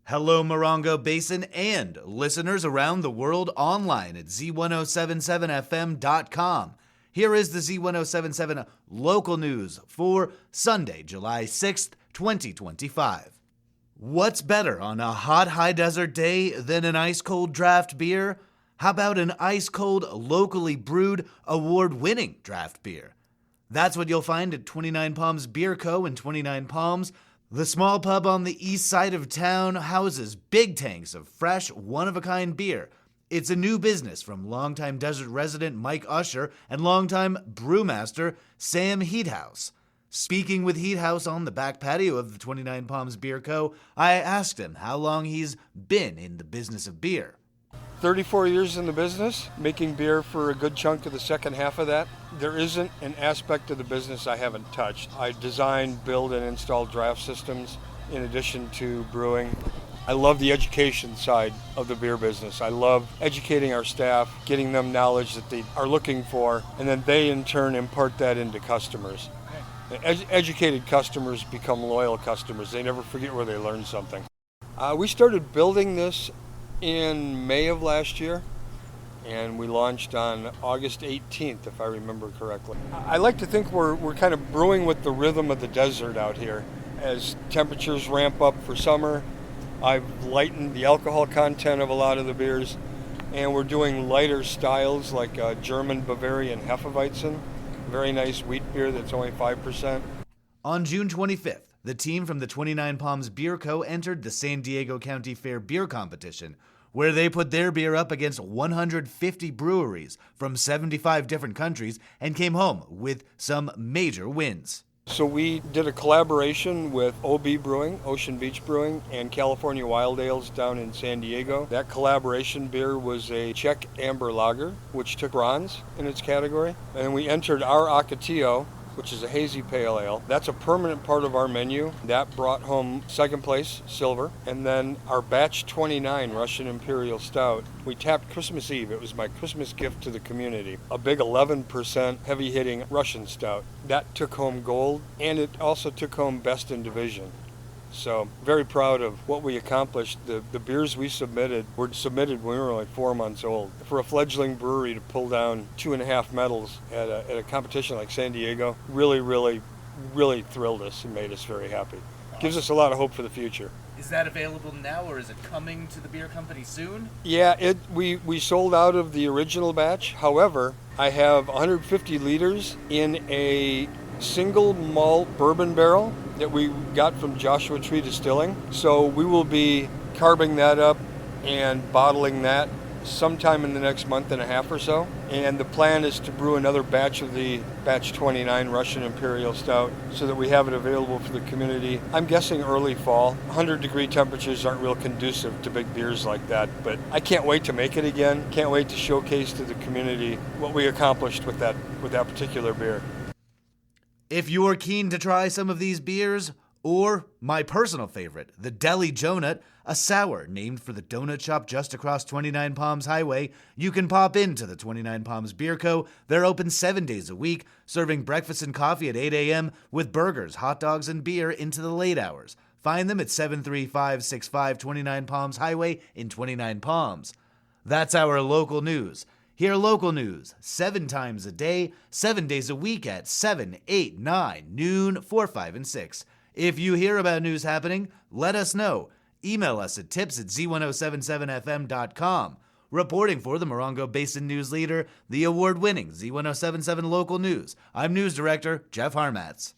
Hello, Morongo Basin and listeners around the world online at Z107.7 FM.com. Here is the Z107.7 Local News for Sunday, July 6th, 2025. What's better on a hot, high desert day than an ice-cold draft beer? How about an ice-cold, locally brewed, award-winning draft beer? That's what you'll find at 29 Palms Beer Co. in 29 Palms. The small pub on the east side of town houses big tanks of fresh, one-of-a-kind beer. It's a new business from longtime desert resident Mike Usher and longtime brewmaster Sam Heathouse. Speaking with Heathouse on the back patio of the 29 Palms Beer Co., I asked him how long he's been in the business of beer. 34 years in the business, making beer for a good chunk of the second half of that. There isn't an aspect of the business I haven't touched. I design, build, and install draft systems in addition to brewing. I love the education side of the beer business. I love educating our staff, getting them knowledge that they are looking for, and then they in turn impart that into customers. Educated customers become loyal customers. They never forget where they learned something. We started building this in May of last year, and we launched on August 18th, if I remember correctly. I like to think we're kind of brewing with the rhythm of the desert out here. As temperatures ramp up for summer, I've lightened the alcohol content of a lot of the beers, and we're doing lighter styles like German Bavarian Hefeweizen, very nice wheat beer that's only 5%. On June 25th, the team from the 29 Palms Beer Co. entered the San Diego County Fair Beer Competition, where they put their beer up against 150 breweries from 75 different countries and came home with some major wins. So we did a collaboration with OB Brewing, Ocean Beach Brewing, and California Wild Ales down in San Diego. That collaboration beer was a Czech amber lager, which took bronze in its category. And we entered our Ocotillo, which is a hazy pale ale. That's a permanent part of our menu. That brought home second place, silver. And then our batch 29 Russian Imperial Stout, we tapped Christmas Eve. It was my Christmas gift to the community. A big 11% heavy-hitting Russian stout. That took home gold, and it also took home best in division. So very proud of what we accomplished. The beers we submitted were submitted when we were only 4 months old. For a fledgling brewery to pull down 2.5 medals at a competition like San Diego really thrilled us and made us very happy. Gives us a lot of hope for the future. Is that available now, or is it coming to the beer company soon? Yeah, we sold out of the original batch. However, I have 150 liters in a single malt bourbon barrel that we got from Joshua Tree Distilling. So we will be carboning that up and bottling that sometime in the next month and a half or so. And the plan is to brew another batch of the batch 29 Russian Imperial Stout so that we have it available for the community. I'm guessing early fall. 100-degree temperatures aren't real conducive to big beers like that, but I can't wait to make it again. Can't wait to showcase to the community what we accomplished with that particular beer. If you're keen to try some of these beers, or my personal favorite, the Deli Jonut, a sour named for the donut shop just across 29 Palms Highway, you can pop into the 29 Palms Beer Co. They're open 7 days a week, serving breakfast and coffee at 8 a.m. with burgers, hot dogs, and beer into the late hours. Find them at 73565 29 Palms Highway in 29 Palms. That's our local news. Hear local news 7 times a day, 7 days a week at 7, 8, 9, noon, 4, 5, and 6. If you hear about news happening, let us know. Email us at tips@Z107.7 FM.com. Reporting for the Morongo Basin News Leader, the award-winning Z107.7 Local News, I'm News Director Jeff Harmatz.